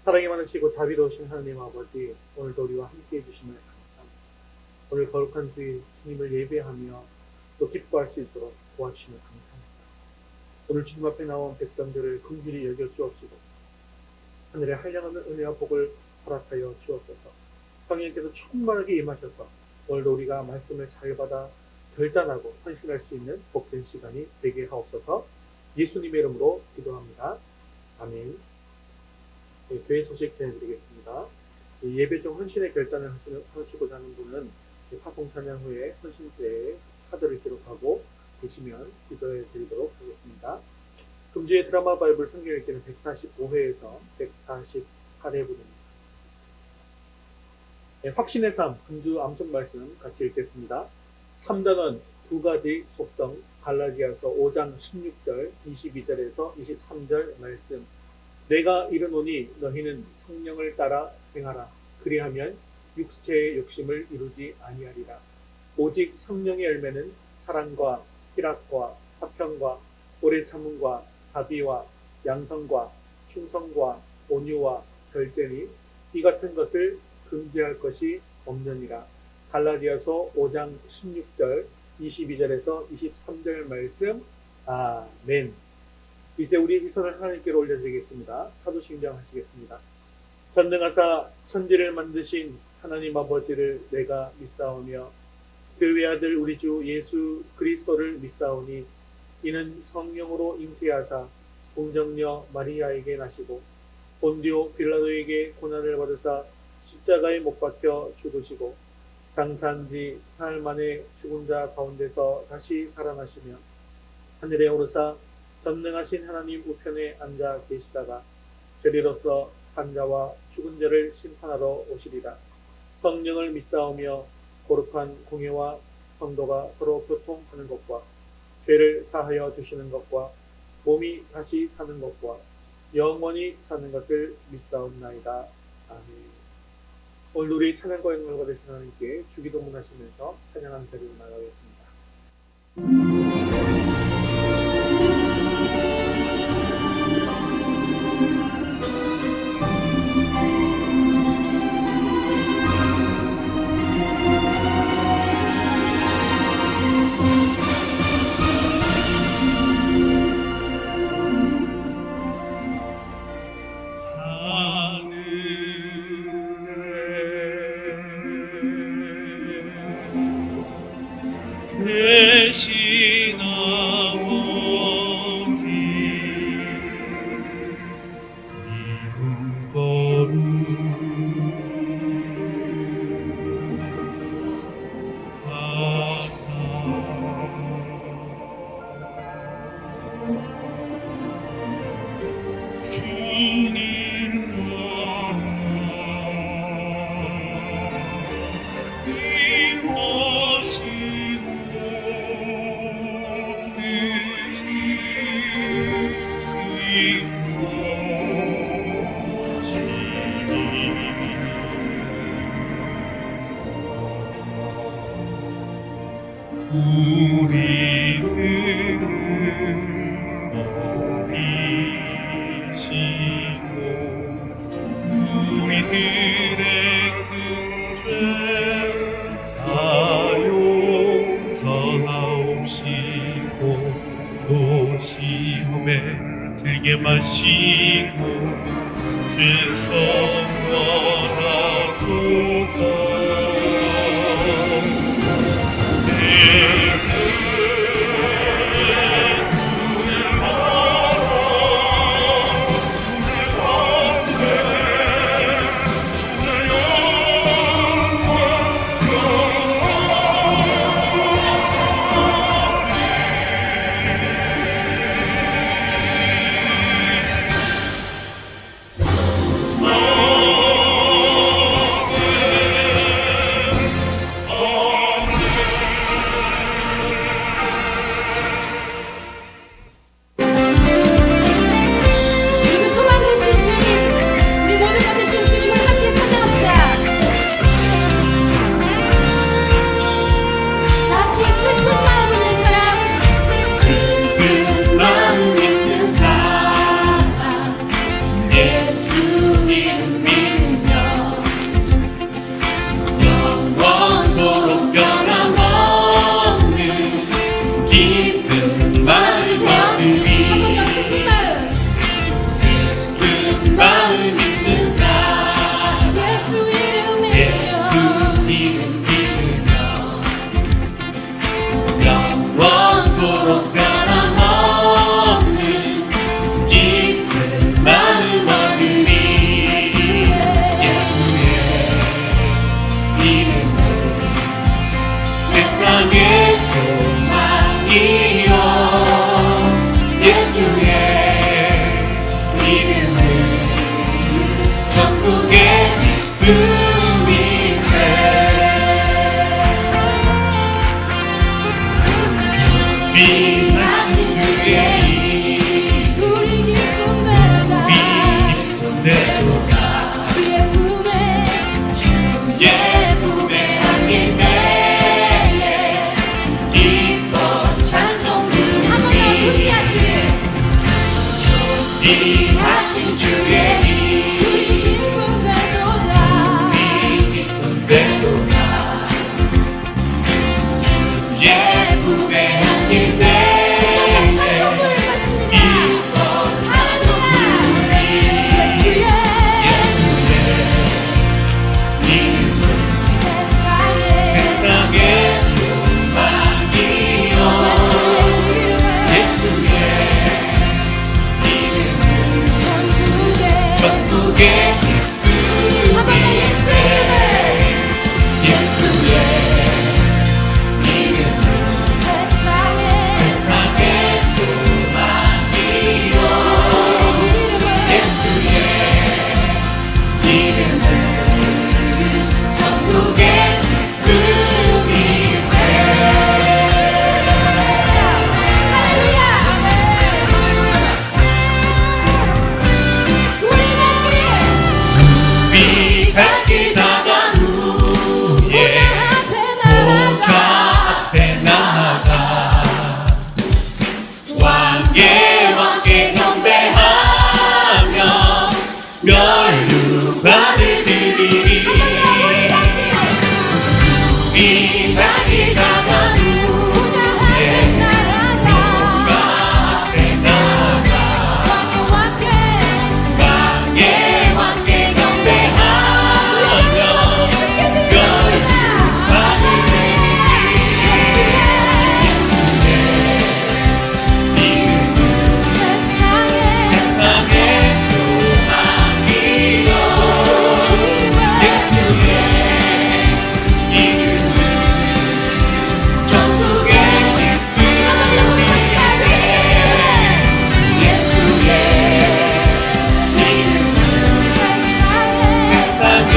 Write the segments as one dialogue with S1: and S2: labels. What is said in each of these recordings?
S1: 사랑이 많으시고 자비로우신 하나님 아버지, 오늘도 우리와 함께해 주심을 감사합니다. 오늘 거룩한 주일 주님을 예배하며 또 기뻐할 수 있도록 도와주심을 감사합니다. 오늘 주님 앞에 나온 백성들을 긍휼히 여겨 주옵시고 하늘의 한량없는 은혜와 복을 허락하여 주옵소서. 성령께서 충만하게 임하셔서 오늘도 우리가 말씀을 잘 받아 결단하고 헌신할 수 있는 복된 시간이 되게 하옵소서. 예수님의 이름으로 기도합니다. 아멘. 네, 교회 소식 전해드리겠습니다. 예배 중 헌신의 결단을 하시고자 하는 분은 파송 찬양 후에 헌신제의 카드를 기록하고 계시면 기도해 드리도록 하겠습니다. 금주의 드라마 바이블 성경 읽기는 145회에서 148회분입니다. 네, 확신의 삶 금주 암송 말씀 같이 읽겠습니다. 3단원 두 가지 속성 갈라디아서 5장 16절 22절에서 23절 말씀. 내가 이르노니 너희는 성령을 따라 행하라. 그리하면 육체의 욕심을 이루지 아니하리라. 오직 성령의 열매는 사랑과 희락과 화평과 오래 참음과 자비와 양성과 충성과 온유와 절제니 이 같은 것을 금지할 것이 없느니라. 갈라디아서 5장 16절 22절에서 23절 말씀. 아멘. 이제 우리의 시선을 하나님께로 올려드리겠습니다. 사도신경 하시겠습니다. 전능하사 천지를 만드신 하나님 아버지를 내가 믿사오며 그 외아들 우리 주 예수 그리스도를 믿사오니 이는 성령으로 잉태하사 공정녀 마리아에게 나시고 본디오 빌라도에게 고난을 받으사 십자가에 못 박혀 죽으시고 장사한 지 사흘 만에 죽은 자 가운데서 다시 살아나시며 하늘에 오르사 전능하신 하나님 우편에 앉아 계시다가 저리로서 산자와 죽은 자를 심판하러 오시리라. 성령을 믿사오며 거룩한 공회와 성도가 서로 교통하는 것과 죄를 사하여 주시는 것과 몸이 다시 사는 것과 영원히 사는 것을 믿사옵나이다. 아멘. 오늘 우리 찬양과 영광을 받으신 하나님께 주기도문 하시면서 찬양하는 자리로 나가겠습니다.
S2: 대신 아버지 이름 거룩 하사 주님 우리들의 큰 죄 다 용서하옵시고 또 시험에 들게 마시고 죄성 떠나소서. 천국의 기쁨이세. 준비하신 주의
S3: 우리 기쁨대로 가 주의 품에 안길 때에 기뻐 찬송 한번 더 준비하신 주의 우리 기쁨대로 가 주의 품에 안길 때에
S2: 세상의 소망이여 예수의 천국의 기쁨이세. 예수의 세상의 소망이여 예수의 이름은 천국의 기쁨이세. 우리 갈 길 나간 후에 보좌 앞에 나아가 왕께 경배하며 면류관을 드리리. 우리 갈 길 나간 후에 보좌 앞에 나아가 왕께 경배하며 면류관을 세상의 소망이여 예수의 이름은 천국의 기쁨이세. 예수의 이름은 세상의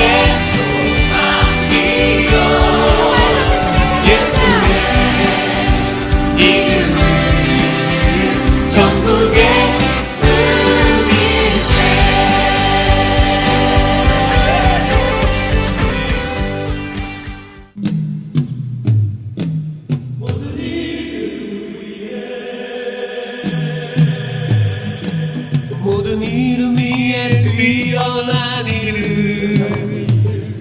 S2: 소망이여 예수의 이름은 천국의 기쁨이세. 모든 이름 위에 뛰어난 이름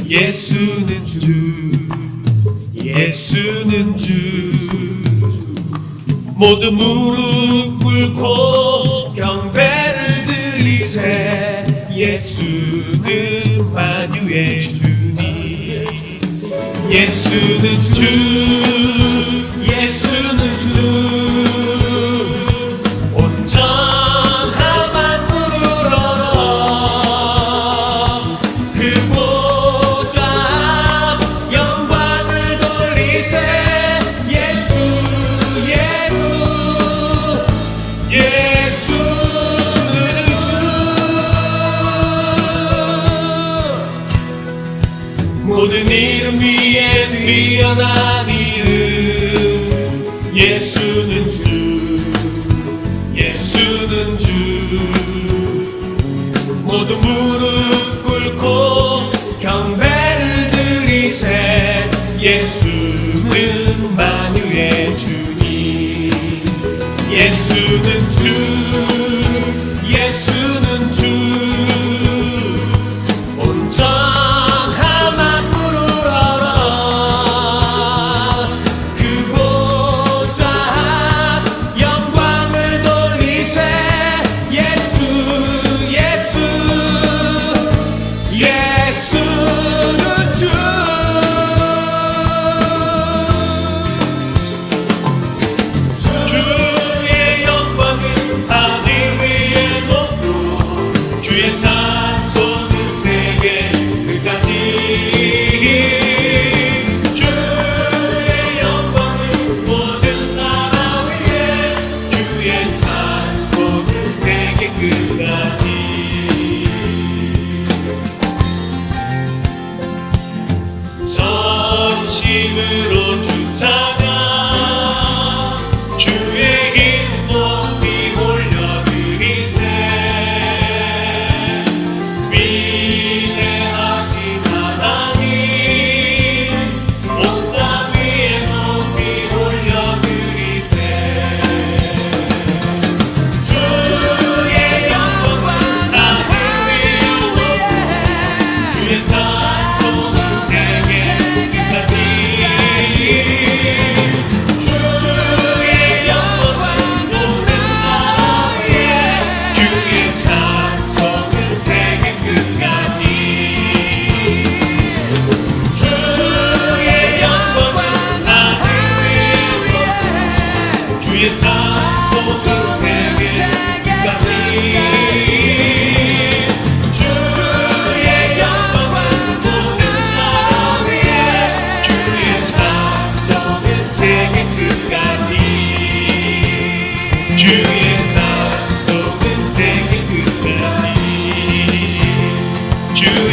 S2: 예수는 주 예수는 주. 모두 무릎 꿇고 경배를 드리세. 예수는 만유의 주님. 예수는 주 예수는 주. 온전함만 물으러라 그 보좌 영광을 돌리세. 예수 예수는 주. 모든 이름 위에 뛰어난 이름 예수는 주 예수는 주. 모두 무릎 꿇고 경배를 드리세. 예수는 만유의 주님. 예수는 주 예수는 주. 온전함만 물으러라 그 보좌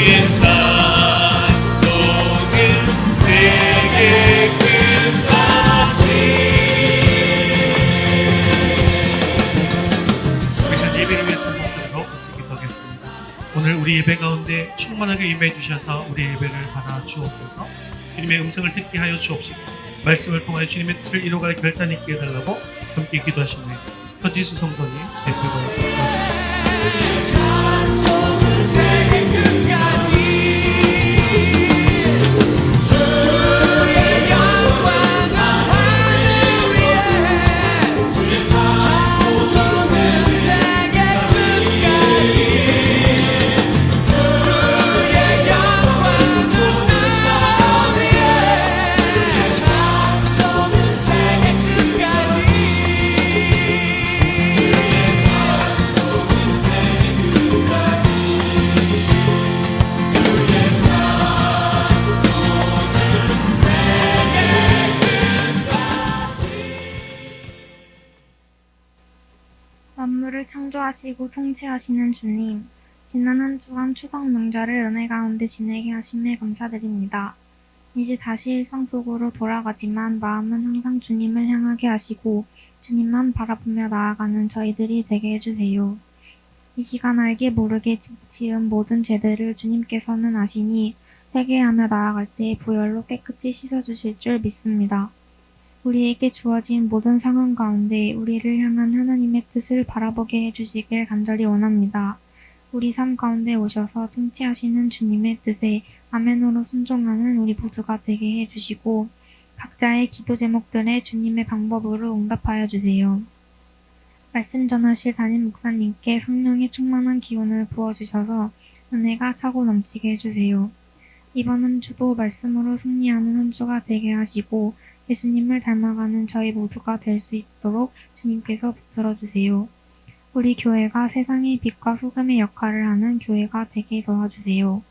S2: 주의 찬송은 세계 끝까지.
S4: 오늘 예배를 위해서 목소리로 기도하겠습니다. 오늘 우리 예배 가운데 충만하게 임해 주셔서 우리 예배를 받아 주옵소서. 주님의 음성을 듣게 하여 주옵시고 말씀을 통하여 주님의 뜻을 이루어갈 결단이 있게 해달라고 함께 기도하시며 서지수 성도님 대표로 기도하시겠습니다.
S3: 찬송은 세계 끝까지 주의 영광은 하늘 위에 찬송은 세계 끝까지 주의 영광은 하늘 위에 찬송은 세계 끝까지
S5: 만물을 창조하시고 통치하시는 주님, 지난 한 주간 추석 명절을 은혜 가운데 지내게 하심에 감사드립니다. 이제 다시 일상 속으로 돌아가지만 마음은 항상 주님을 향하게 하시고 주님만 바라보며 나아가는 저희들이 되게 해주세요. 이 시간 알게 모르게 지은 모든 죄들을 주님께서는 아시니 회개하며 나아갈 때 보혈로 깨끗이 씻어주실 줄 믿습니다. 우리에게 주어진 모든 상황 가운데 우리를 향한 하나님의 뜻을 바라보게 해주시길 간절히 원합니다. 우리 삶 가운데 오셔서 통치하시는 주님의 뜻에 아멘으로 순종하는 우리 모두가 되게 해주시고 각자의 기도 제목들에 주님의 방법으로 응답하여 주세요. 말씀 전하실 담임 목사님께 성령의 충만한 기운을 부어주셔서 은혜가 차고 넘치게 해주세요. 이번 한 주도 말씀으로 승리하는 한 주가 되게 하시고 예수님을 닮아가는 저희 모두가 될 수 있도록 주님께서 붙들어 주세요. 우리 교회가 세상의 빛과 소금의 역할을 하는 교회가 되게 도와주세요.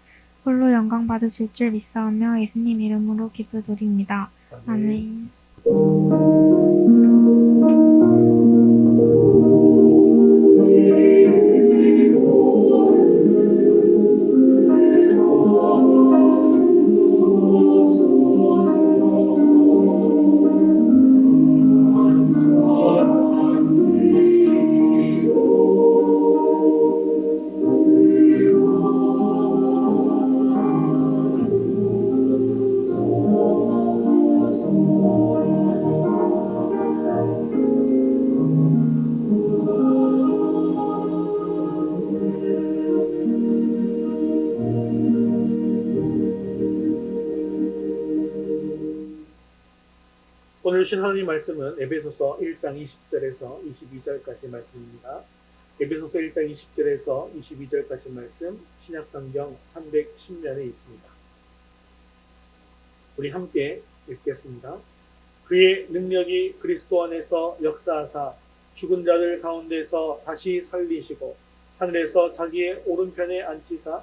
S5: 홀로 영광 받으실 줄 믿사오며 예수님 이름으로 기도드립니다. 아멘.
S1: 오늘 주신 하나님 말씀은 에베소서 1장 20절에서 22절까지 말씀입니다. 에베소서 1장 20절에서 22절까지 말씀 신약성경 310면에 있습니다. 우리 함께 읽겠습니다. 그의 능력이 그리스도 안에서 역사하사 죽은 자들 가운데서 다시 살리시고 하늘에서 자기의 오른편에 앉히사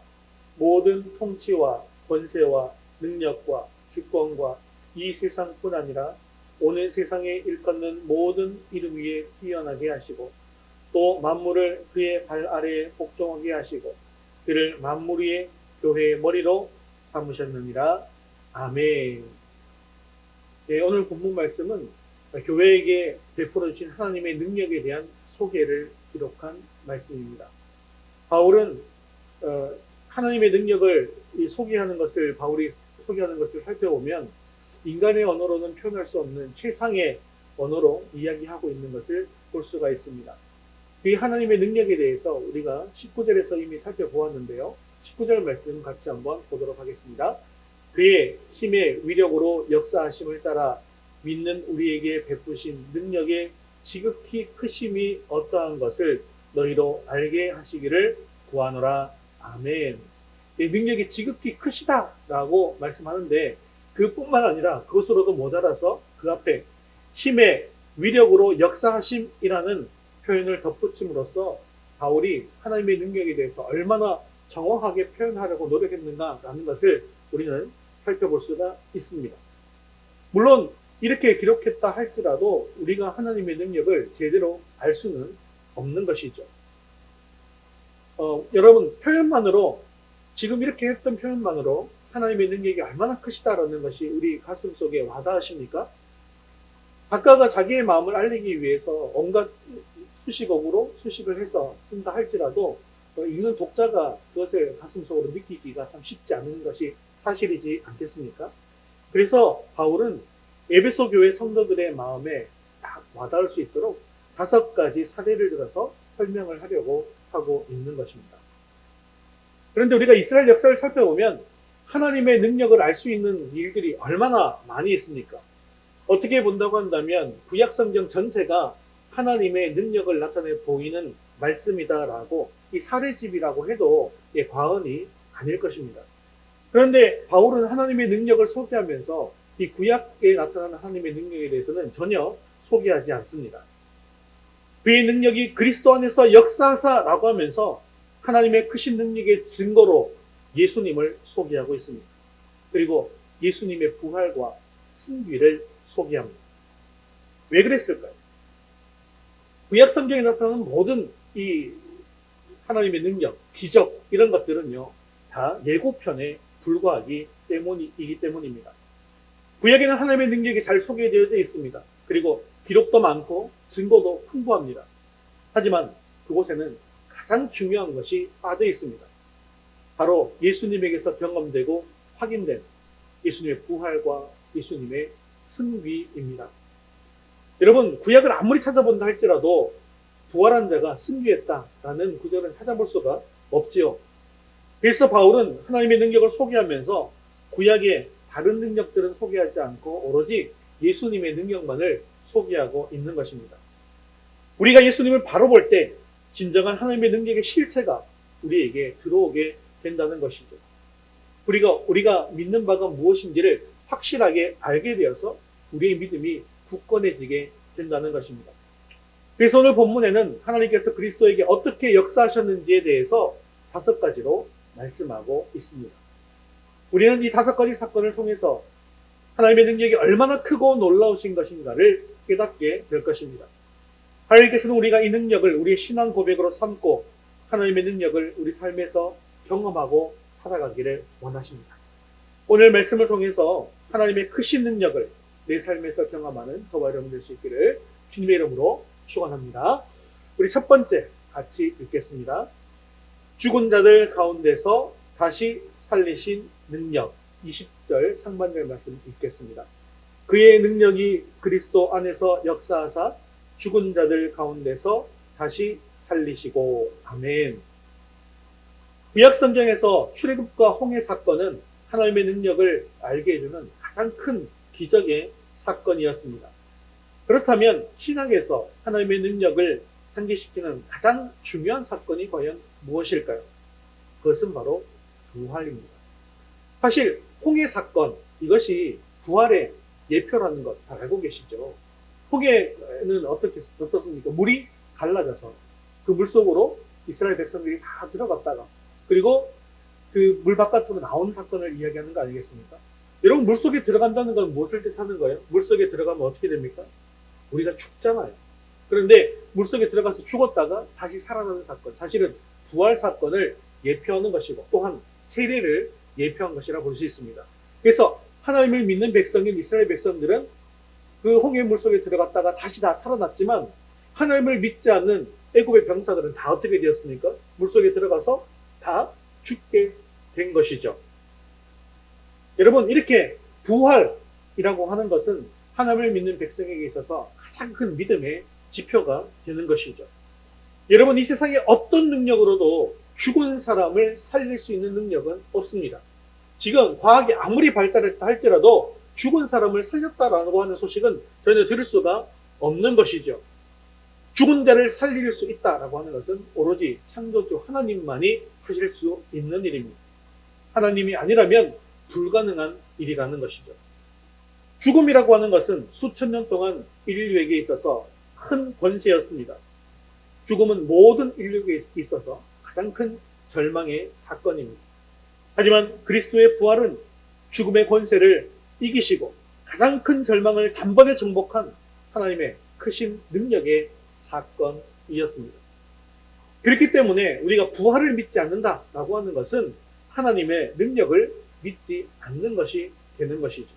S1: 모든 통치와 권세와 능력과 주권과 이 세상뿐 아니라 오늘 세상에 일컫는 모든 이름 위에 뛰어나게 하시고 또 만물을 그의 발 아래에 복종하게 하시고 그를 만물 위에 교회의 머리로 삼으셨느니라. 아멘. 네, 오늘 본문 말씀은 교회에게 베풀어 주신 하나님의 능력에 대한 소개를 기록한 말씀입니다. 바울은 하나님의 능력을 소개하는 것을 바울이 소개하는 것을 살펴보면 인간의 언어로는 표현할 수 없는 최상의 언어로 이야기하고 있는 것을 볼 수가 있습니다. 이 하나님의 능력에 대해서 우리가 19절에서 이미 살펴보았는데요. 19절 말씀 같이 한번 보도록 하겠습니다. 그의 힘의 위력으로 역사하심을 따라 믿는 우리에게 베푸신 능력의 지극히 크심이 어떠한 것을 너희로 알게 하시기를 구하노라. 아멘. 이 능력이 지극히 크시다라고 말씀하는데 그뿐만 아니라 그것으로도 모자라서 그 앞에 힘의 위력으로 역사하심이라는 표현을 덧붙임으로써 바울이 하나님의 능력에 대해서 얼마나 정확하게 표현하려고 노력했는가라는 것을 우리는 살펴볼 수가 있습니다. 물론 이렇게 기록했다 할지라도 우리가 하나님의 능력을 제대로 알 수는 없는 것이죠. 여러분 표현만으로 지금 이렇게 했던 표현만으로 하나님의 능력이 얼마나 크시다라는 것이 우리 가슴 속에 와닿으십니까? 작가가 자기의 마음을 알리기 위해서 온갖 수식어구로 수식을 해서 쓴다 할지라도 읽는 독자가 그것을 가슴속으로 느끼기가 참 쉽지 않은 것이 사실이지 않겠습니까? 그래서 바울은 에베소 교회 성도들의 마음에 딱 와닿을 수 있도록 5가지 사례를 들어서 설명을 하려고 하고 있는 것입니다. 그런데 우리가 이스라엘 역사를 살펴보면 하나님의 능력을 알 수 있는 일들이 얼마나 많이 있습니까? 어떻게 본다고 한다면 구약 성경 전체가 하나님의 능력을 나타내 보이는 말씀이다라고 이 사례집이라고 해도 과언이 아닐 것입니다. 그런데 바울은 하나님의 능력을 소개하면서 이 구약에 나타나는 하나님의 능력에 대해서는 전혀 소개하지 않습니다. 그의 능력이 그리스도 안에서 역사하사라고 하면서 하나님의 크신 능력의 증거로 예수님을 소개하고 있습니다. 그리고 예수님의 부활과 승귀를 소개합니다. 왜 그랬을까요? 구약 성경에 나타나는 모든 이 하나님의 능력, 기적 이런 것들은요 다 예고편에 불과하기 때문입니다. 구약에는 하나님의 능력이 잘 소개되어져 있습니다. 그리고 기록도 많고 증거도 풍부합니다. 하지만 그곳에는 가장 중요한 것이 빠져 있습니다. 바로 예수님에게서 경험되고 확인된 예수님의 부활과 예수님의 승귀입니다. 여러분, 구약을 아무리 찾아본다 할지라도 부활한 자가 승귀했다라는 구절은 찾아볼 수가 없지요. 그래서 바울은 하나님의 능력을 소개하면서 구약의 다른 능력들은 소개하지 않고 오로지 예수님의 능력만을 소개하고 있는 것입니다. 우리가 예수님을 바로 볼 때 진정한 하나님의 능력의 실체가 우리에게 들어오게 된다는 것이죠. 우리가 믿는 바가 무엇인지를 확실하게 알게 되어서 우리의 믿음이 굳건해지게 된다는 것입니다. 그래서 오늘 본문에는 하나님께서 그리스도에게 어떻게 역사하셨는지에 대해서 5가지로 말씀하고 있습니다. 우리는 이 5가지 사건을 통해서 하나님의 능력이 얼마나 크고 놀라우신 것인가를 깨닫게 될 것입니다. 하나님께서는 우리가 이 능력을 우리의 신앙 고백으로 삼고 하나님의 능력을 우리 삶에서 경험하고 살아가기를 원하십니다. 오늘 말씀을 통해서 하나님의 크신 능력을 내 삶에서 경험하는 저와 여러분 될 수 있기를 주님의 이름으로 축원합니다. 우리 첫 번째 같이 읽겠습니다. 죽은 자들 가운데서 다시 살리신 능력. 20절 상반절 말씀 읽겠습니다. 그의 능력이 그리스도 안에서 역사하사 죽은 자들 가운데서 다시 살리시고. 아멘. 구약 성경에서 출애굽과 홍해 사건은 하나님의 능력을 알게 해주는 가장 큰 기적의 사건이었습니다. 그렇다면 신학에서 하나님의 능력을 상기시키는 가장 중요한 사건이 과연 무엇일까요? 그것은 바로 부활입니다. 사실 홍해 사건, 이것이 부활의 예표라는 것 잘 알고 계시죠? 홍해는 어떻습니까? 물이 갈라져서 그 물속으로 이스라엘 백성들이 다 들어갔다가 그리고 그 물 바깥으로 나오는 사건을 이야기하는 거 아니겠습니까? 여러분, 물속에 들어간다는 건 무엇을 뜻하는 거예요? 물속에 들어가면 어떻게 됩니까? 우리가 죽잖아요. 그런데 물속에 들어가서 죽었다가 다시 살아나는 사건, 사실은 부활 사건을 예표하는 것이고 또한 세례를 예표한 것이라 볼 수 있습니다. 그래서 하나님을 믿는 백성인 이스라엘 백성들은 그 홍해 물속에 들어갔다가 다시 다 살아났지만 하나님을 믿지 않는 애굽의 병사들은 다 어떻게 되었습니까? 물속에 들어가서 다 죽게 된 것이죠. 여러분, 이렇게 부활이라고 하는 것은 하나님을 믿는 백성에게 있어서 가장 큰 믿음의 지표가 되는 것이죠. 여러분, 이 세상에 어떤 능력으로도 죽은 사람을 살릴 수 있는 능력은 없습니다. 지금 과학이 아무리 발달했다 할지라도 죽은 사람을 살렸다라고 하는 소식은 전혀 들을 수가 없는 것이죠. 죽은 자를 살릴 수 있다라고 하는 것은 오로지 창조주 하나님만이 하실 수 있는 일입니다. 하나님이 아니라면 불가능한 일이라는 것이죠. 죽음이라고 하는 것은 수천 년 동안 인류에게 있어서 큰 권세였습니다. 죽음은 모든 인류에게 있어서 가장 큰 절망의 사건입니다. 하지만 그리스도의 부활은 죽음의 권세를 이기시고 가장 큰 절망을 단번에 정복한 하나님의 크신 능력의 사건이었습니다. 그렇기 때문에 우리가 부활을 믿지 않는다라고 하는 것은 하나님의 능력을 믿지 않는 것이 되는 것이죠.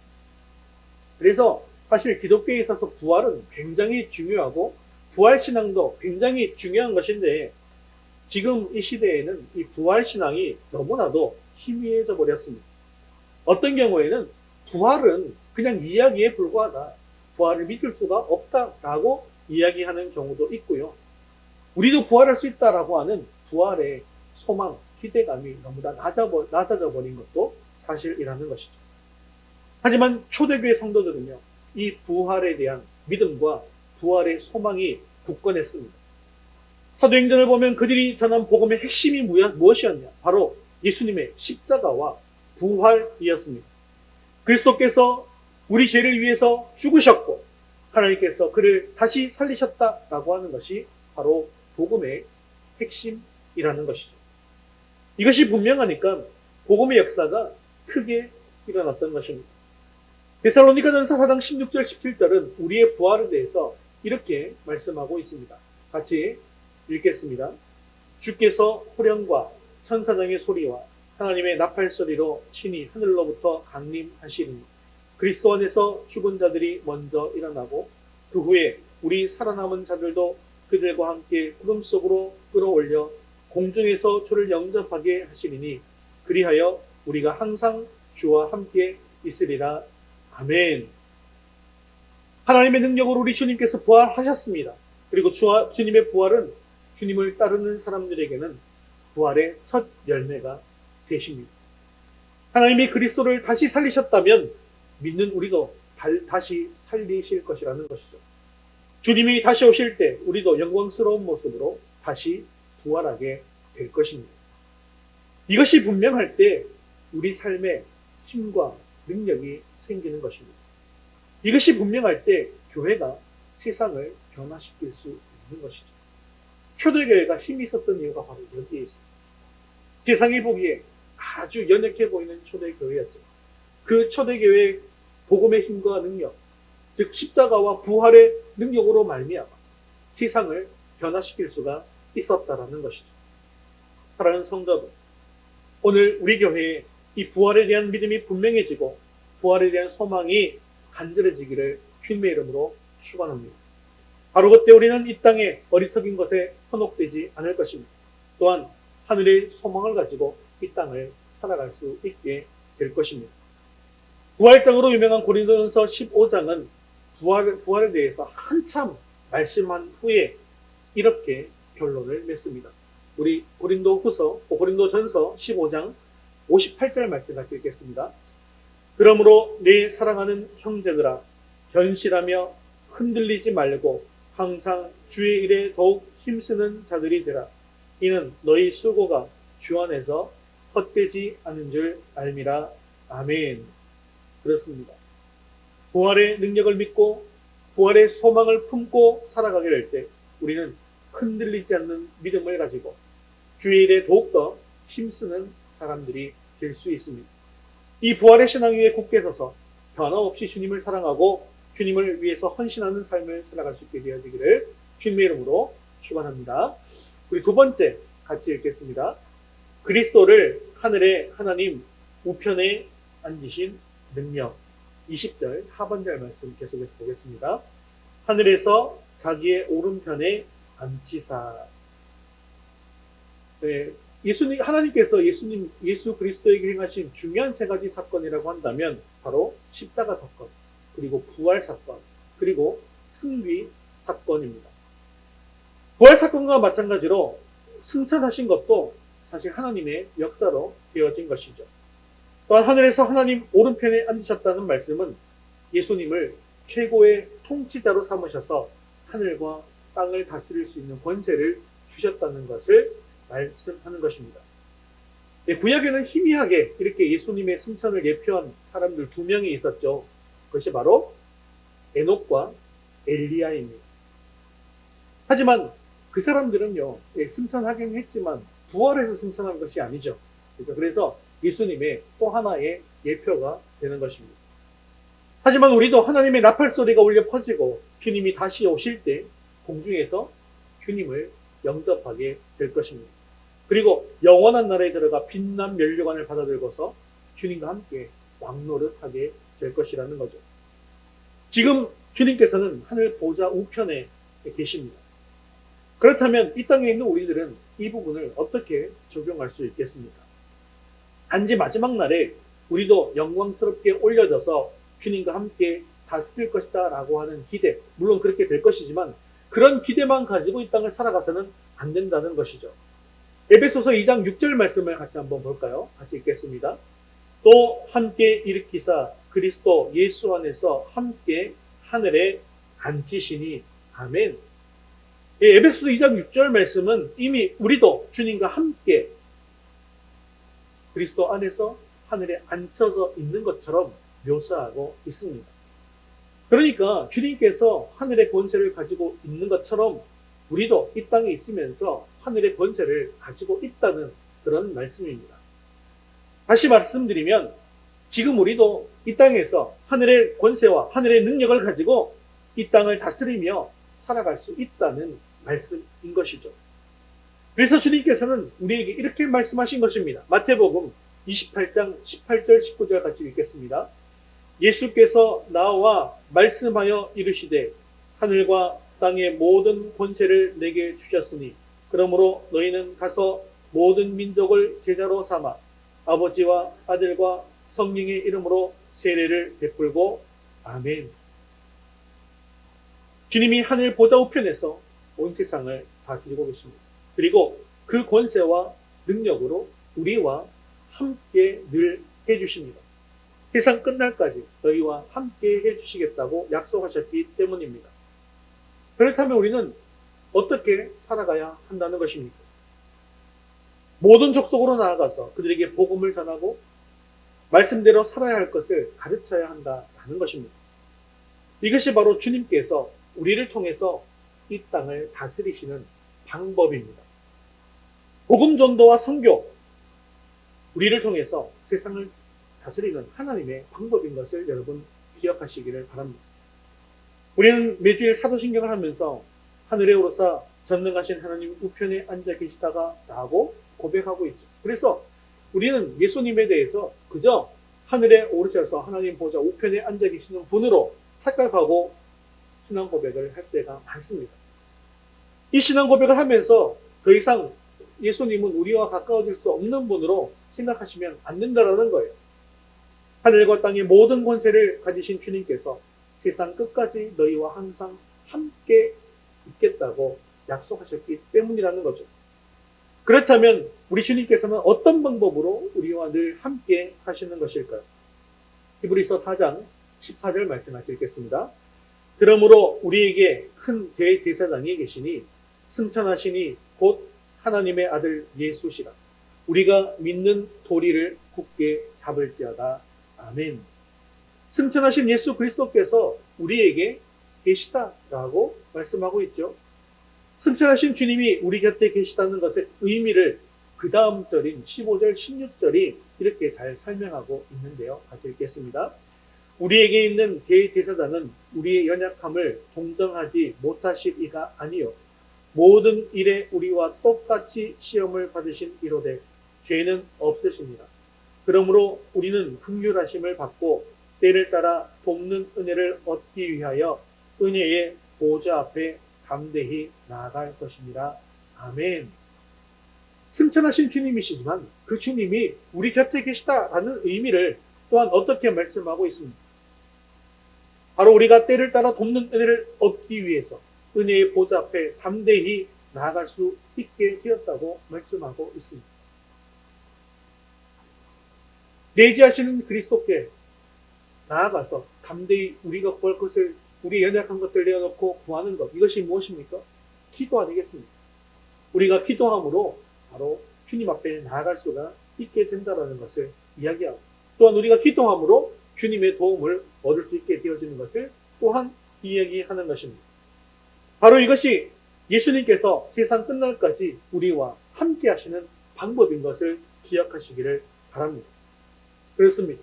S1: 그래서 사실 기독교에 있어서 부활은 굉장히 중요하고 부활신앙도 굉장히 중요한 것인데 지금 이 시대에는 이 부활신앙이 너무나도 희미해져 버렸습니다. 어떤 경우에는 부활은 그냥 이야기에 불과하다. 부활을 믿을 수가 없다라고 이야기하는 경우도 있고요. 우리도 부활할 수 있다라고 하는 부활의 소망, 기대감이 너무나 낮아져 버린 것도 사실이라는 것이죠. 하지만 초대교회 성도들은요, 이 부활에 대한 믿음과 부활의 소망이 굳건했습니다. 사도행전을 보면 그들이 전한 복음의 핵심이 무엇이었냐? 바로 예수님의 십자가와 부활이었습니다. 그리스도께서 우리 죄를 위해서 죽으셨고 하나님께서 그를 다시 살리셨다라고 하는 것이 바로 복음의 핵심이라는 것이죠. 이것이 분명하니까 복음의 역사가 크게 일어났던 것입니다. 데살로니가전서 4장 16절 17절은 우리의 부활에 대해서 이렇게 말씀하고 있습니다. 같이 읽겠습니다. 주께서 호령과 천사장의 소리와 하나님의 나팔 소리로 친히 하늘로부터 강림하시리니 그리스도 안에서 죽은 자들이 먼저 일어나고 그 후에 우리 살아남은 자들도 그들과 함께 구름 속으로 끌어올려 공중에서 주를 영접하게 하시리니 그리하여 우리가 항상 주와 함께 있으리라. 아멘. 하나님의 능력으로 우리 주님께서 부활하셨습니다. 그리고 주님의 부활은 주님을 따르는 사람들에게는 부활의 첫 열매가 되십니다. 하나님이 그리스도를 다시 살리셨다면 믿는 우리도 다시 살리실 것이라는 것이죠. 주님이 다시 오실 때 우리도 영광스러운 모습으로 다시 부활하게 될 것입니다. 이것이 분명할 때 우리 삶에 힘과 능력이 생기는 것입니다. 이것이 분명할 때 교회가 세상을 변화시킬 수 있는 것이죠. 초대교회가 힘이 있었던 이유가 바로 여기에 있습니다. 세상이 보기에 아주 연약해 보이는 초대교회였죠. 그 초대교회의 복음의 힘과 능력, 즉 십자가와 부활의 능력으로 말미암아 세상을 변화시킬 수가 있었다라는 것이죠. 사랑하는 성도들, 오늘 우리 교회에 이 부활에 대한 믿음이 분명해지고 부활에 대한 소망이 간절해지기를 주님의 이름으로 축원합니다. 바로 그때 우리는 이 땅에 어리석인 것에 현혹되지 않을 것입니다. 또한 하늘의 소망을 가지고 이 땅을 살아갈 수 있게 될 것입니다. 부활장으로 유명한 고린도전서 15장은 부활에 대해서 한참 말씀한 후에 이렇게 결론을 맺습니다. 우리 고린도전서 15장 58절 말씀 같이 읽겠습니다. 그러므로 내 사랑하는 형제들아, 견실하며 흔들리지 말고 항상 주의 일에 더욱 힘쓰는 자들이 되라. 이는 너희 수고가 주 안에서 헛되지 않은 줄 알미라. 아멘. 그렇습니다. 부활의 능력을 믿고 부활의 소망을 품고 살아가게 될 때 우리는 흔들리지 않는 믿음을 가지고 주의 일에 더욱더 힘쓰는 사람들이 될 수 있습니다. 이 부활의 신앙 위에 굳게 서서 변함없이 주님을 사랑하고 주님을 위해서 헌신하는 삶을 살아갈 수 있게 되어지기를 주님의 이름으로 축원합니다. 우리 두 번째 같이 읽겠습니다. 그리스도를 하늘의 하나님 우편에 앉으신 능력. 20절 하반절 말씀 계속해서 보겠습니다. 하늘에서 자기의 오른편에 앉히사. 네, 하나님께서 예수 그리스도에게 행하신 중요한 세 가지 사건이라고 한다면 바로 십자가 사건, 그리고 부활 사건, 그리고 승리 사건입니다. 부활 사건과 마찬가지로 승천하신 것도 사실 하나님의 역사로 되어진 것이죠. 또한 하늘에서 하나님 오른편에 앉으셨다는 말씀은 예수님을 최고의 통치자로 삼으셔서 하늘과 땅을 다스릴 수 있는 권세를 주셨다는 것을 말씀하는 것입니다. 구약에는 희미하게 이렇게 예수님의 승천을 예표한 사람들 두 명이 있었죠. 그것이 바로 에녹과 엘리야입니다. 하지만 그 사람들은요, 승천하긴 했지만 부활해서 승천한 것이 아니죠. 그래서 예수님의 또 하나의 예표가 되는 것입니다. 하지만 우리도 하나님의 나팔 소리가 울려 퍼지고 주님이 다시 오실 때 공중에서 주님을 영접하게 될 것입니다. 그리고 영원한 나라에 들어가 빛난 면류관을 받아들고서 주님과 함께 왕노릇하게 될 것이라는 거죠. 지금 주님께서는 하늘 보좌 우편에 계십니다. 그렇다면 이 땅에 있는 우리들은 이 부분을 어떻게 적용할 수 있겠습니까? 단지 마지막 날에 우리도 영광스럽게 올려져서 주님과 함께 다스릴 것이다 라고 하는 기대, 물론 그렇게 될 것이지만 그런 기대만 가지고 이 땅을 살아가서는 안 된다는 것이죠. 에베소서 2장 6절 말씀을 같이 한번 볼까요? 같이 읽겠습니다. 또 함께 일으키사 그리스도 예수 안에서 함께 하늘에 앉히시니 아멘. 에베소서 2장 6절 말씀은 이미 우리도 주님과 함께 그리스도 안에서 하늘에 앉혀져 있는 것처럼 묘사하고 있습니다. 그러니까 주님께서 하늘의 권세를 가지고 있는 것처럼 우리도 이 땅에 있으면서 하늘의 권세를 가지고 있다는 그런 말씀입니다. 다시 말씀드리면 지금 우리도 이 땅에서 하늘의 권세와 하늘의 능력을 가지고 이 땅을 다스리며 살아갈 수 있다는 말씀인 것이죠. 그래서 주님께서는 우리에게 이렇게 말씀하신 것입니다. 마태복음 28장 18절 19절 같이 읽겠습니다. 예수께서 나와 말씀하여 이르시되 하늘과 땅의 모든 권세를 내게 주셨으니 그러므로 너희는 가서 모든 민족을 제자로 삼아 아버지와 아들과 성령의 이름으로 세례를 베풀고 아멘. 주님이 하늘 보좌 우편에서 온 세상을 다스리고 계십니다. 그리고 그 권세와 능력으로 우리와 함께 늘 해주십니다. 세상 끝날까지 너희와 함께 해주시겠다고 약속하셨기 때문입니다. 그렇다면 우리는 어떻게 살아가야 한다는 것입니까? 모든 족속으로 나아가서 그들에게 복음을 전하고 말씀대로 살아야 할 것을 가르쳐야 한다는 것입니다. 이것이 바로 주님께서 우리를 통해서 이 땅을 다스리시는 방법입니다. 복음 전도와 선교, 우리를 통해서 세상을 다스리는 하나님의 방법인 것을 여러분 기억하시기를 바랍니다. 우리는 매주일 사도신경을 하면서 하늘에 오르사 전능하신 하나님 우편에 앉아 계시다가 라고 고백하고 있죠. 그래서 우리는 예수님에 대해서 그저 하늘에 오르셔서 하나님 보좌 우편에 앉아 계시는 분으로 착각하고 신앙 고백을 할 때가 많습니다. 이 신앙 고백을 하면서 더 이상 예수님은 우리와 가까워질 수 없는 분으로 생각하시면 안 된다는 거예요. 하늘과 땅의 모든 권세를 가지신 주님께서 세상 끝까지 너희와 항상 함께 있겠다고 약속하셨기 때문이라는 거죠. 그렇다면 우리 주님께서는 어떤 방법으로 우리와 늘 함께 하시는 것일까요? 히브리서 4장 14절 말씀 같이 읽겠습니다. 그러므로 우리에게 큰 대제사장이 계시니 승천하시니 곧 하나님의 아들 예수시라. 우리가 믿는 도리를 굳게 잡을지어다. 아멘. 승천하신 예수 그리스도께서 우리에게 계시다라고 말씀하고 있죠. 승천하신 주님이 우리 곁에 계시다는 것의 의미를 그 다음 절인 15절, 16절이 이렇게 잘 설명하고 있는데요. 같이 읽겠습니다. 우리에게 있는 대제사장은 우리의 연약함을 동정하지 못하실 이가 아니요 모든 일에 우리와 똑같이 시험을 받으신 이로되 죄는 없으십니다. 그러므로 우리는 긍휼하심을 받고 때를 따라 돕는 은혜를 얻기 위하여 은혜의 보좌 앞에 담대히 나아갈 것입니다. 아멘. 승천하신 주님이시지만 그 주님이 우리 곁에 계시다라는 의미를 또한 어떻게 말씀하고 있습니다. 바로 우리가 때를 따라 돕는 은혜를 얻기 위해서 은혜의 보좌 앞에 담대히 나아갈 수 있게 되었다고 말씀하고 있습니다. 내지하시는 그리스도께 나아가서 담대히 우리가 구할 것을 우리 연약한 것들 내어놓고 구하는 것, 이것이 무엇입니까? 기도 아니겠습니까? 우리가 기도함으로 바로 주님 앞에 나아갈 수가 있게 된다는 것을 이야기하고 또한 우리가 기도함으로 주님의 도움을 얻을 수 있게 되어지는 것을 또한 이야기하는 것입니다. 바로 이것이 예수님께서 세상 끝날까지 우리와 함께 하시는 방법인 것을 기억하시기를 바랍니다. 그렇습니다.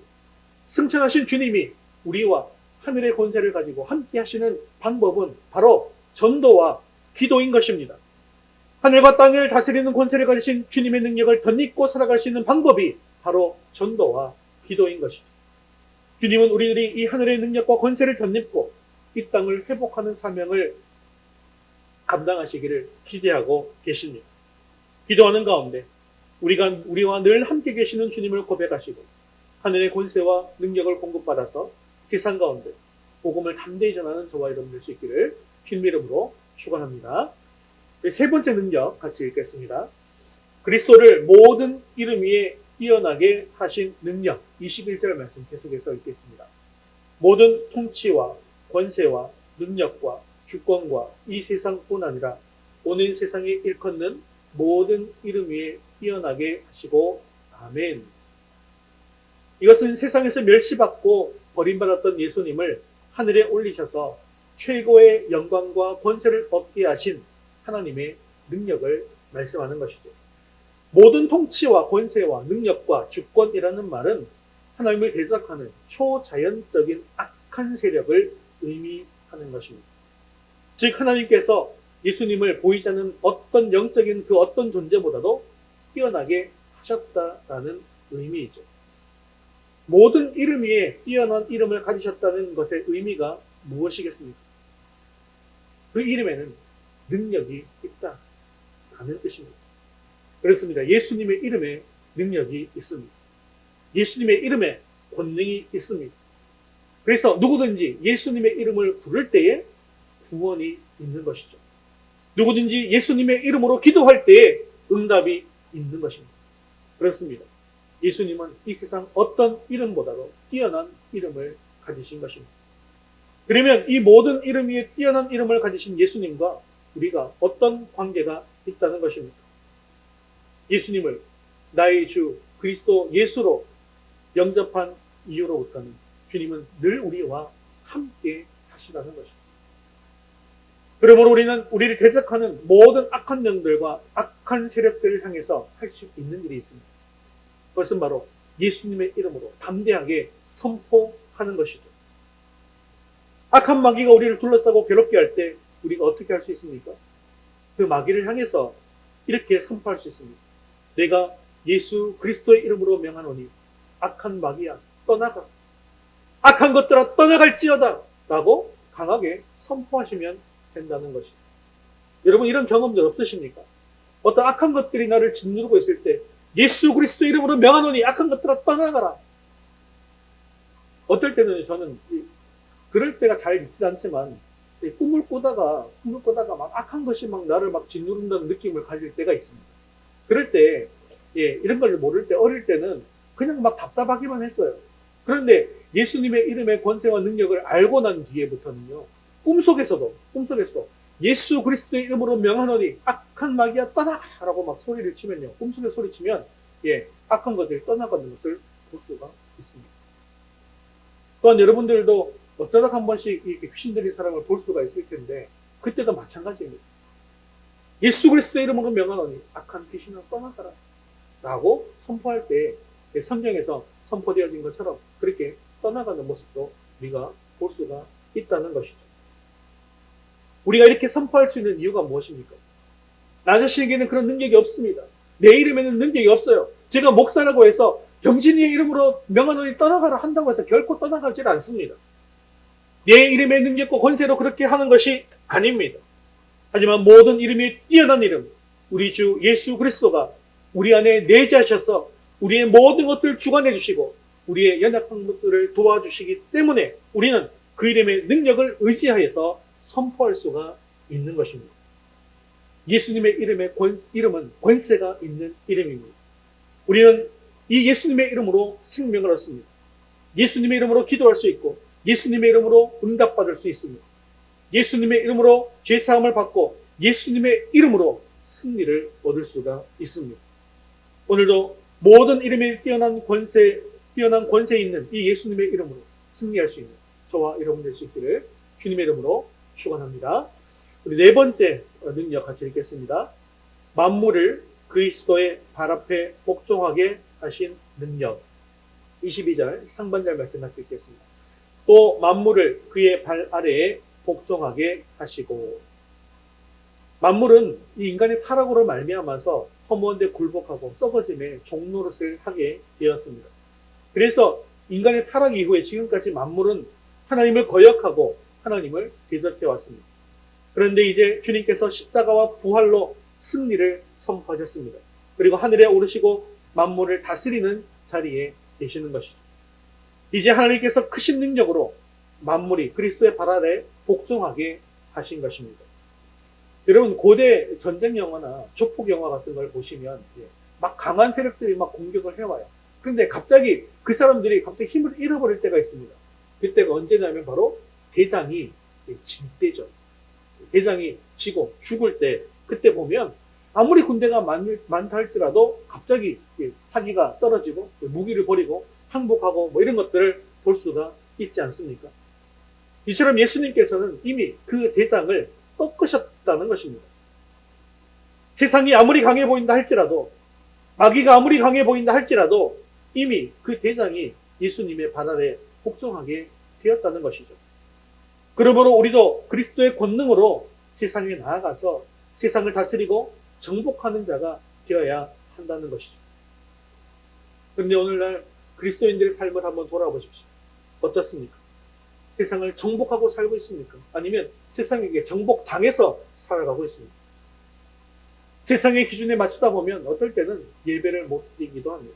S1: 승천하신 주님이 우리와 하늘의 권세를 가지고 함께 하시는 방법은 바로 전도와 기도인 것입니다. 하늘과 땅을 다스리는 권세를 가지신 주님의 능력을 덧입고 살아갈 수 있는 방법이 바로 전도와 기도인 것이죠. 주님은 우리들이 이 하늘의 능력과 권세를 덧입고 이 땅을 회복하는 사명을 감당하시기를 기대하고 계십니다. 기도하는 가운데 우리와 늘 함께 계시는 주님을 고백하시고 하늘의 권세와 능력을 공급받아서 세상 가운데 복음을 담대히 전하는 저와 여러분 될 수 있기를 주님 이름으로 축원합니다. 세 번째 능력 같이 읽겠습니다. 그리스도를 모든 이름 위에 뛰어나게 하신 능력. 21절 말씀 계속해서 읽겠습니다. 모든 통치와 권세와 능력과 주권과 이 세상뿐 아니라 오는 세상에 일컫는 모든 이름 위에 뛰어나게 하시고 아멘. 이것은 세상에서 멸시받고 버림받았던 예수님을 하늘에 올리셔서 최고의 영광과 권세를 얻게 하신 하나님의 능력을 말씀하는 것이죠. 모든 통치와 권세와 능력과 주권이라는 말은 하나님을 대적하는 초자연적인 악한 세력을 의미하는 것입니다. 즉 하나님께서 예수님을 보이지 않는 어떤 영적인 그 어떤 존재보다도 뛰어나게 하셨다라는 의미이죠. 모든 이름 위에 뛰어난 이름을 가지셨다는 것의 의미가 무엇이겠습니까? 그 이름에는 능력이 있다라는 뜻입니다. 그렇습니다. 예수님의 이름에 능력이 있습니다. 예수님의 이름에 권능이 있습니다. 그래서 누구든지 예수님의 이름을 부를 때에 구원이 있는 것이죠. 누구든지 예수님의 이름으로 기도할 때에 응답이 있는 것입니다. 그렇습니다. 예수님은 이 세상 어떤 이름보다도 뛰어난 이름을 가지신 것입니다. 그러면 이 모든 이름 위에 뛰어난 이름을 가지신 예수님과 우리가 어떤 관계가 있다는 것입니까? 예수님을 나의 주 그리스도 예수로 영접한 이후로부터는 주님은 늘 우리와 함께 하시다는 것입니다. 그러므로 우리는 우리를 대적하는 모든 악한 영들과 악한 세력들을 향해서 할 수 있는 일이 있습니다. 그것은 바로 예수님의 이름으로 담대하게 선포하는 것이죠. 악한 마귀가 우리를 둘러싸고 괴롭게 할 때 우리가 어떻게 할 수 있습니까? 그 마귀를 향해서 이렇게 선포할 수 있습니다. 내가 예수 그리스도의 이름으로 명하노니 악한 마귀야 떠나가. 악한 것들아 떠나갈지어다 라고 강하게 선포하시면 된다는 것입니다. 여러분 이런 경험들 없으십니까? 어떤 악한 것들이 나를 짓누르고 있을 때 예수 그리스도 이름으로 명하노니 악한 것들아 떠나가라. 어떨 때는 저는 그럴 때가 잘 있지 않지만 꿈을 꾸다가 막 악한 것이 막 나를 막 짓누른다는 느낌을 가질 때가 있습니다. 그럴 때 이런 걸 모를 때 어릴 때는 그냥 막 답답하기만 했어요. 그런데 예수님의 이름의 권세와 능력을 알고 난 뒤에부터는요. 꿈속에서도 예수 그리스도의 이름으로 명하노니 악한 마귀야 떠나라고 막 소리를 치면요. 꿈속에 소리치면 악한 것들이 떠나가는 것을 볼 수가 있습니다. 또한 여러분들도 어쩌다 한 번씩 이 귀신 들린 사람을 볼 수가 있을 텐데 그때도 마찬가지입니다. 예수 그리스도의 이름으로 명하노니 악한 귀신은 떠나가라 라고 선포할 때 성경에서 선포되어진 것처럼 그렇게 떠나가는 모습도 우리가 볼 수가 있다는 것이죠. 우리가 이렇게 선포할 수 있는 이유가 무엇입니까? 나 자신에게는 그런 능력이 없습니다. 내 이름에는 능력이 없어요. 제가 목사라고 해서 경진이의 이름으로 명하노니 떠나가라 한다고 해서 결코 떠나가질 않습니다. 내 이름의 능력과 권세로 그렇게 하는 것이 아닙니다. 하지만 모든 이름이 뛰어난 이름, 우리 주 예수 그리스도가 우리 안에 내재하셔서 우리의 모든 것들을 주관해 주시고 우리의 연약한 것들을 도와주시기 때문에 우리는 그 이름의 능력을 의지하여서 선포할 수가 있는 것입니다. 예수님의 이름은 권세가 있는 이름입니다. 우리는 이 예수님의 이름으로 생명을 얻습니다. 예수님의 이름으로 기도할 수 있고 예수님의 이름으로 응답받을 수 있습니다. 예수님의 이름으로 죄사함을 받고 예수님의 이름으로 승리를 얻을 수가 있습니다. 오늘도 모든 이름에 뛰어난 권세 있는 이 예수님의 이름으로 승리할 수 있는 저와 여러분 될 수 있기를 주님의 이름으로 축원합니다. 우리 네 번째 능력 같이 읽겠습니다. 만물을 그리스도의 발 앞에 복종하게 하신 능력. 22절 상반절 말씀 같이 읽겠습니다. 또 만물을 그의 발 아래에 복종하게 하시고. 만물은 이 인간의 타락으로 말미암아서 허무한 데 굴복하고 썩어짐의 종노릇을 하게 되었습니다. 그래서 인간의 타락 이후에 지금까지 만물은 하나님을 거역하고 하나님을 대적해 왔습니다. 그런데 이제 주님께서 십자가와 부활로 승리를 선포하셨습니다. 그리고 하늘에 오르시고 만물을 다스리는 자리에 계시는 것이죠. 이제 하나님께서 크신 능력으로 만물이 그리스도의 발 아래 복종하게 하신 것입니다. 여러분, 고대 전쟁 영화나 조폭 영화 같은 걸 보시면 막 강한 세력들이 막 공격을 해와요. 그런데 갑자기 그 사람들이 갑자기 힘을 잃어버릴 때가 있습니다. 그때가 언제냐면 바로 대장이 질 때죠. 대장이 지고 죽을 때, 그때 보면 아무리 군대가 많다 할지라도 갑자기 사기가 떨어지고 무기를 버리고 항복하고 뭐 이런 것들을 볼 수가 있지 않습니까? 이처럼 예수님께서는 이미 그 대장을 꺾으셨다는 것입니다. 세상이 아무리 강해 보인다 할지라도, 마귀가 아무리 강해 보인다 할지라도 이미 그 대장이 예수님의 발 아래 복종하게 되었다는 것이죠. 그러므로 우리도 그리스도의 권능으로 세상에 나아가서 세상을 다스리고 정복하는 자가 되어야 한다는 것이죠. 그런데 오늘날 그리스도인들의 삶을 한번 돌아보십시오. 어떻습니까? 세상을 정복하고 살고 있습니까? 아니면 세상에게 정복당해서 살아가고 있습니까? 세상의 기준에 맞추다 보면 어떨 때는 예배를 못 드리기도 합니다.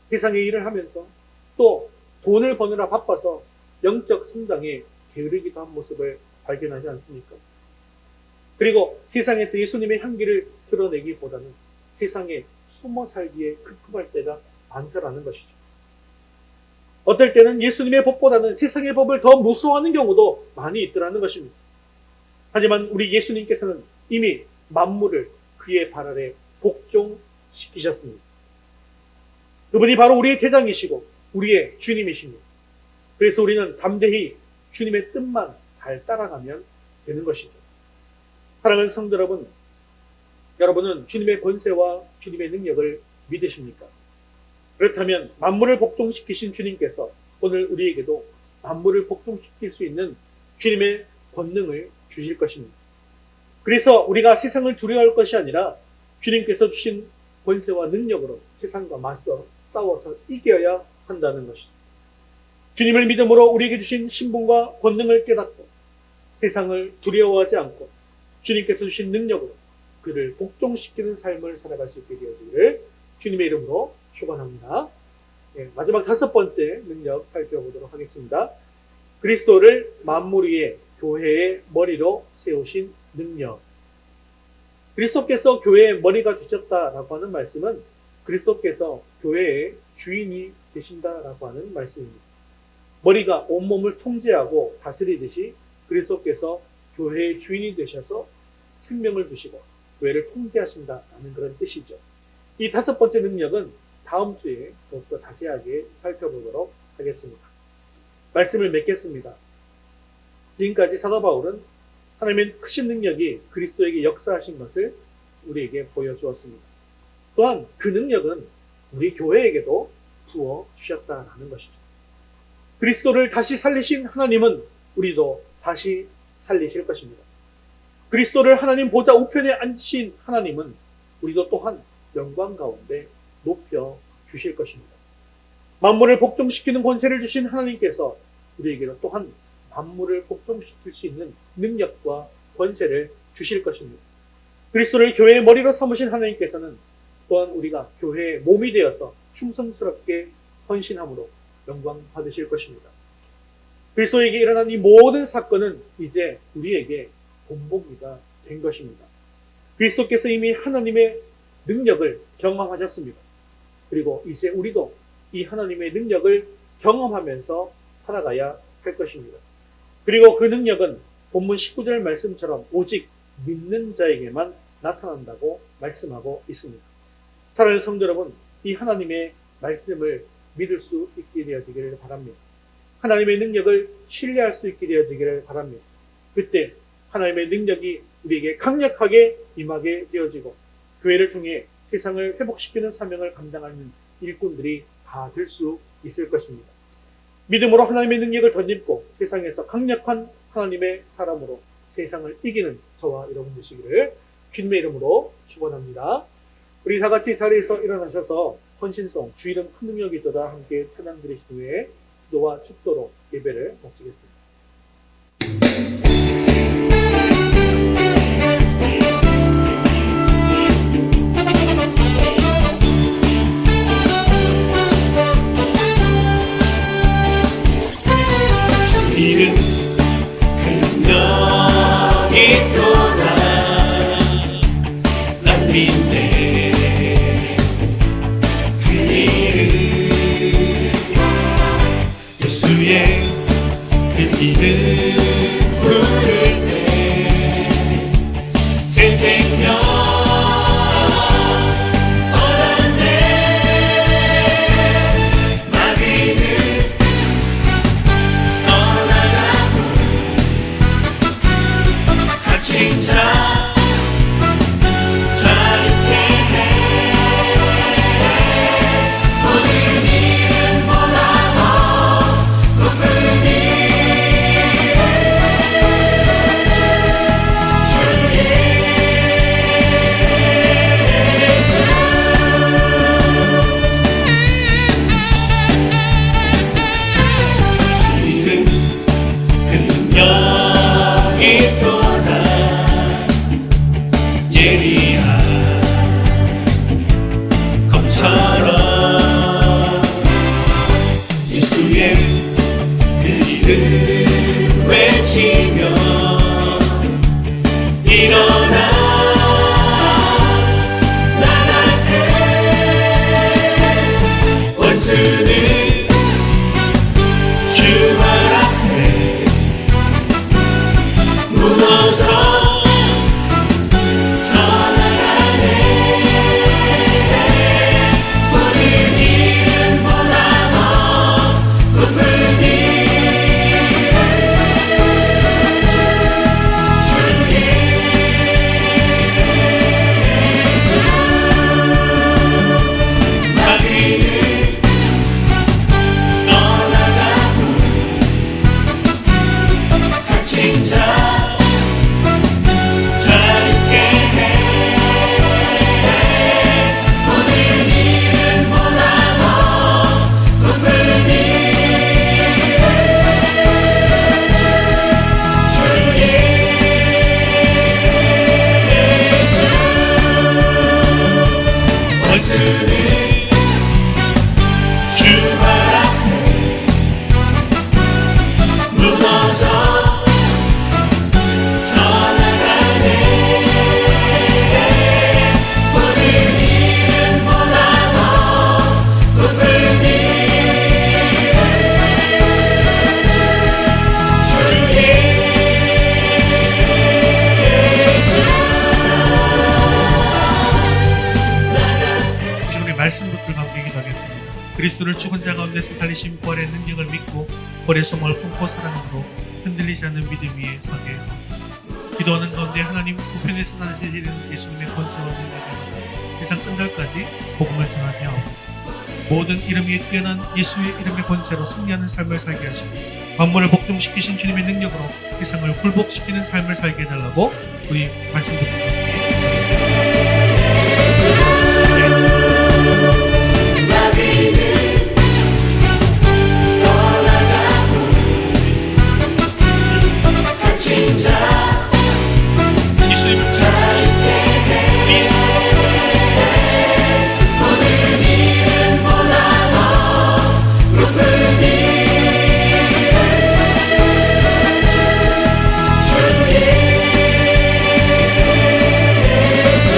S1: 세상의 일을 하면서 또 돈을 버느라 바빠서 영적 성장에 게으르기도 한 모습을 발견하지 않습니까? 그리고 세상에서 예수님의 향기를 드러내기보다는 세상에 숨어 살기에 급급할 때가 많다라는 것이죠. 어떨 때는 예수님의 법보다는 세상의 법을 더 무서워하는 경우도 많이 있더라는 것입니다. 하지만 우리 예수님께서는 이미 만물을 그의 발 아래 복종시키셨습니다. 그분이 바로 우리의 대장이시고 우리의 주님이십니다. 그래서 우리는 담대히 주님의 뜻만 잘 따라가면 되는 것이죠. 사랑하는 성도 여러분, 여러분은 주님의 권세와 주님의 능력을 믿으십니까? 그렇다면 만물을 복종시키신 주님께서 오늘 우리에게도 만물을 복종시킬 수 있는 주님의 권능을 주실 것입니다. 그래서 우리가 세상을 두려워할 것이 아니라 주님께서 주신 권세와 능력으로 세상과 맞서 싸워서 이겨야 한다는 것이죠. 주님을 믿음으로 우리에게 주신 신분과 권능을 깨닫고 세상을 두려워하지 않고 주님께서 주신 능력으로 그를 복종시키는 삶을 살아갈 수 있게 되어지기를 주님의 이름으로 축원합니다. 마지막 5번째 능력 살펴보도록 하겠습니다. 그리스도를 만물 위에 교회의 머리로 세우신 능력. 그리스도께서 교회의 머리가 되셨다라고 하는 말씀은 그리스도께서 교회의 주인이 되신다라고 하는 말씀입니다. 머리가 온몸을 통제하고 다스리듯이 그리스도께서 교회의 주인이 되셔서 생명을 주시고 교회를 통제하신다라는 그런 뜻이죠. 이 5번째 능력은 다음 주에 더욱더 자세하게 살펴보도록 하겠습니다. 말씀을 맺겠습니다. 지금까지 사도 바울은 하나님의 크신 능력이 그리스도에게 역사하신 것을 우리에게 보여주었습니다. 또한 그 능력은 우리 교회에게도 부어주셨다는 것이죠. 그리스도를 다시 살리신 하나님은 우리도 다시 살리실 것입니다. 그리스도를 하나님 보좌 우편에 앉으신 하나님은 우리도 또한 영광 가운데 높여 주실 것입니다. 만물을 복종시키는 권세를 주신 하나님께서 우리에게는 또한 만물을 복종시킬 수 있는 능력과 권세를 주실 것입니다. 그리스도를 교회의 머리로 삼으신 하나님께서는 또한 우리가 교회의 몸이 되어서 충성스럽게 헌신함으로 영광 받으실 것입니다. 그리스도에게 일어난 이 모든 사건은 이제 우리에게 본보기가 된 것입니다. 그리스도께서 이미 하나님의 능력을 경험하셨습니다. 그리고 이제 우리도 이 하나님의 능력을 경험하면서 살아가야 할 것입니다. 그리고 그 능력은 본문 19절 말씀처럼 오직 믿는 자에게만 나타난다고 말씀하고 있습니다. 사랑하는 성도 여러분, 이 하나님의 말씀을 믿을 수 있게 되어지기를 바랍니다. 하나님의 능력을 신뢰할 수 있게 되어지기를 바랍니다. 그때 하나님의 능력이 우리에게 강력하게 임하게 되어지고 교회를 통해 세상을 회복시키는 사명을 감당하는 일꾼들이 다 될 수 있을 것입니다. 믿음으로 하나님의 능력을 덧입고 세상에서 강력한 하나님의 사람으로 세상을 이기는 저와 여러분 되시기를 주님의 이름으로 축원합니다. 우리 다 같이 자리에서 일어나셔서 헌신송 주 이름 큰 능력이 있도다 함께 찬양 드리신 후에 기도와 축도로 예배를 마치겠습니다.
S2: 이름 능력이 또다 난 믿네 그 이름 예수의 그 이름 부를 때 새 생명 얻었네 마귀는 갇힌 자 자유케 해 모든 이름보다 더 높은 이름 주 예수 이름 그 능력이 또다 예리한 검처럼 예수의 그 이름 외치며 일어나 나가세 원수는 주 발 앞에 무너져 전하가네 모든 이름보다 더 높은 이름 주 예수 마귀는 떠나가고 갇힌 자 자유케 해 모든 이름보다 더 높은 이름 주 예수 원수는 주 발 앞에 무너져 전하가네 모든 이름보다 더 높은 이름 주 예수
S4: 이제 우리 말씀 붙들고 함께 기도하겠습니다. 그리스도를 죽은 자 가운데서 살리신 부활의 능력을 믿고 부활의 소망을 품고 사랑으로 흔들리지 않는 믿음 위에 서게 하옵소서. 기도하는 가운데 하나님 우편에서 나시는 예수님의 권세와 능력을 세상 끝날까지 복음을 전하게 하옵소서. 모든 이름 위에 뛰어난 예수의 이름의 권세로 승리하는 삶을 살게 하시고 만물을 복종시키신 주님의 능력으로 세상을 굴복시키는 삶을 살게 해달라고 우리 말씀 붙들고 함께 기도하겠습니다.
S2: 마귀는 떠나가고 갇힌 자
S4: 예수님을
S2: 자유케 해 모든 이름보다 더 높은 이름 주 예수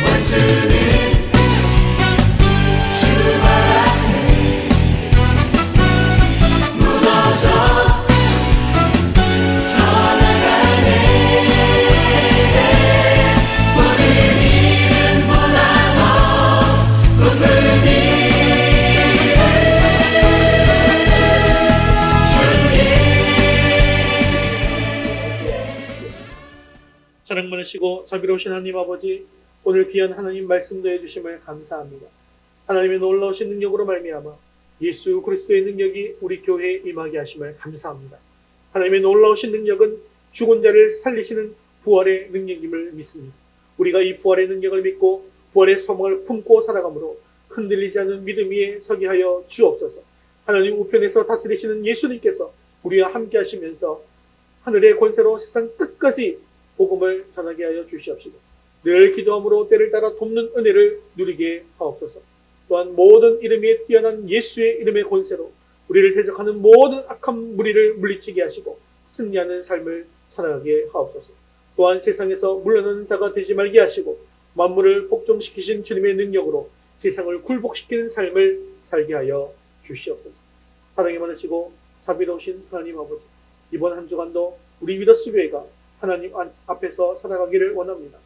S2: 원수는 주 발 앞에 무너져 전하가네 모든 이름보다 더 높은 이름 주
S1: 사랑 많으시고 자비로우신 하나님 아버지, 오늘 귀한 하나님 말씀 더해주심을 감사합니다. 하나님의 놀라우신 능력으로 말미암아 예수 그리스도의 능력이 우리 교회에 임하게 하심을 감사합니다. 하나님의 놀라우신 능력은 죽은 자를 살리시는 부활의 능력임을 믿습니다. 우리가 이 부활의 능력을 믿고 부활의 소망을 품고 살아가므로 흔들리지 않는 믿음 위에 서게 하여 주옵소서. 하나님 우편에서 다스리시는 예수님께서 우리와 함께 하시면서 하늘의 권세로 세상 끝까지 복음을 전하게 하여 주시옵시고 늘 기도함으로 때를 따라 돕는 은혜를 누리게 하옵소서. 또한 모든 이름에 뛰어난 예수의 이름의 권세로 우리를 대적하는 모든 악한 무리를 물리치게 하시고 승리하는 삶을 살아가게 하옵소서. 또한 세상에서 물러나는 자가 되지 말게 하시고 만물을 복종시키신 주님의 능력으로 세상을 굴복시키는 삶을 살게 하여 주시옵소서. 사랑이 많으시고 자비로우신 하나님 아버지, 이번 한 주간도 우리 위더스교회가 하나님 앞에서 살아가기를 원합니다.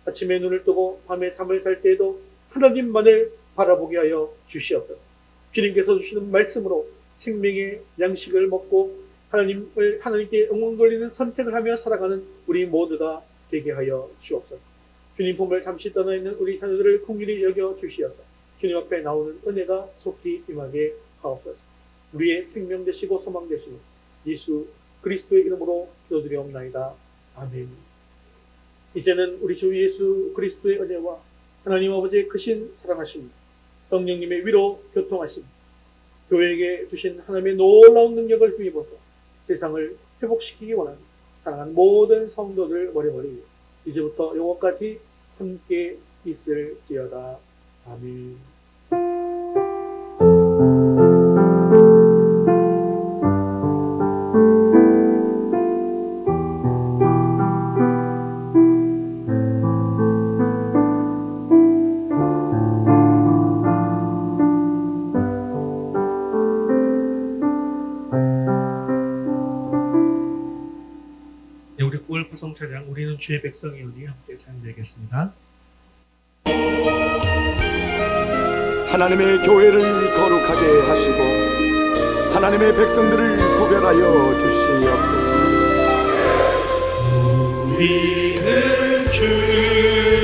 S1: 아침에 눈을 뜨고 밤에 잠을 잘 때에도 하나님만을 바라보게 하여 주시옵소서. 주님께서 주시는 말씀으로 생명의 양식을 먹고 하나님께 영광 돌리는 선택을 하며 살아가는 우리 모두가 되게 하여 주옵소서. 주님 품을 잠시 떠나 있는 우리 자녀들을 긍휼히 여겨 주시어서 주님 앞에 나오는 은혜가 속히 임하게 하옵소서. 우리의 생명 되시고 소망 되시는 예수 그리스도의 이름으로 기도드리옵나이다. 아멘. 이제는 우리 주 예수 그리스도의 은혜와 하나님 아버지의 크신 사랑하심, 성령님의 위로 교통하심, 교회에게 주신 하나님의 놀라운 능력을 힘입어서 세상을 회복시키기 원하는 사랑하는 모든 성도들 머리머리 이제부터 영원까지 함께 있을지어다. 아멘.
S4: 네, 우리 9월 구성 찬양 우리는 주의 백성이오니 함께 찬양드리겠습니다.
S6: 하나님의 교회를 거룩하게 하시고 하나님의 백성들을 구별하여 주시옵소서.
S4: 우리는 주의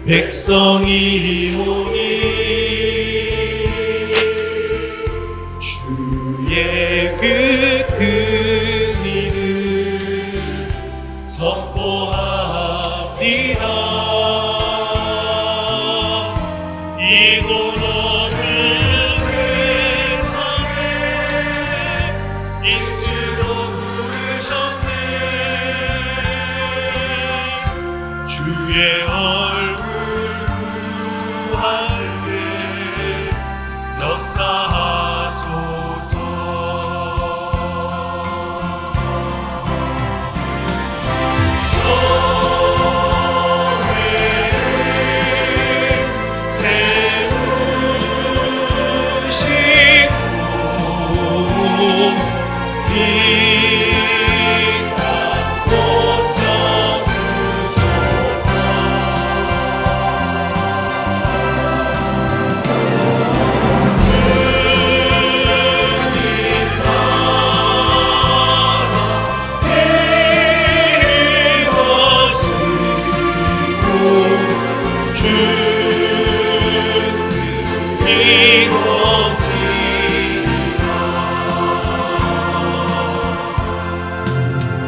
S4: 백성이오니 주의 그 이름 선포합니다. 이곳 어느 세상에 인주로 부르셨네. 주의 얼굴 구할 때 역사하소서.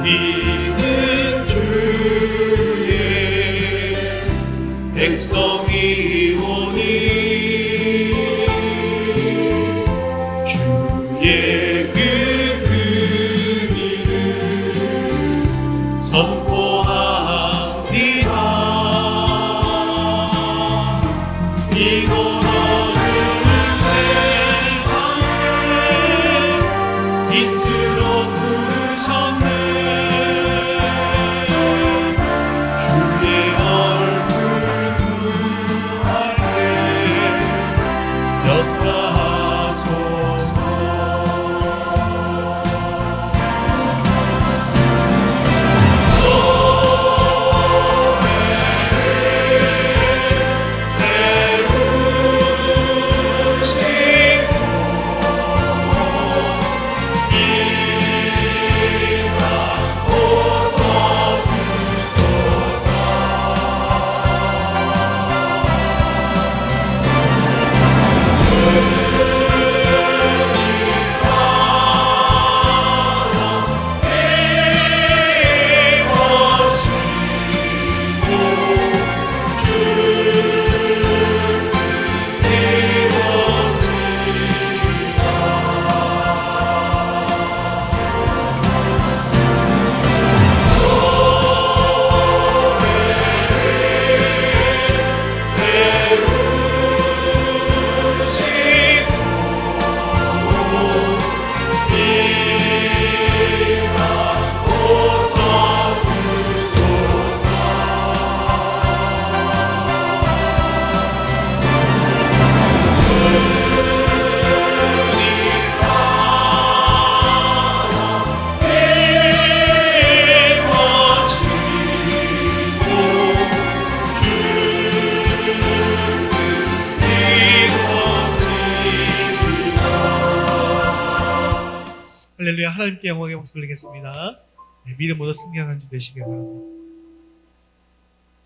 S4: 우리는 주의 백성이 오니 주의 그 이름 선포합니다. 이곳 어느 세상에 인주로 부르셨네. 주의 얼굴 구할 때 역사하소서. 새로운 할렐루야. 하나님께 영광의 박수 올리겠습니다. 네, 믿음으로 승리하는 주 되시길 바랍니다.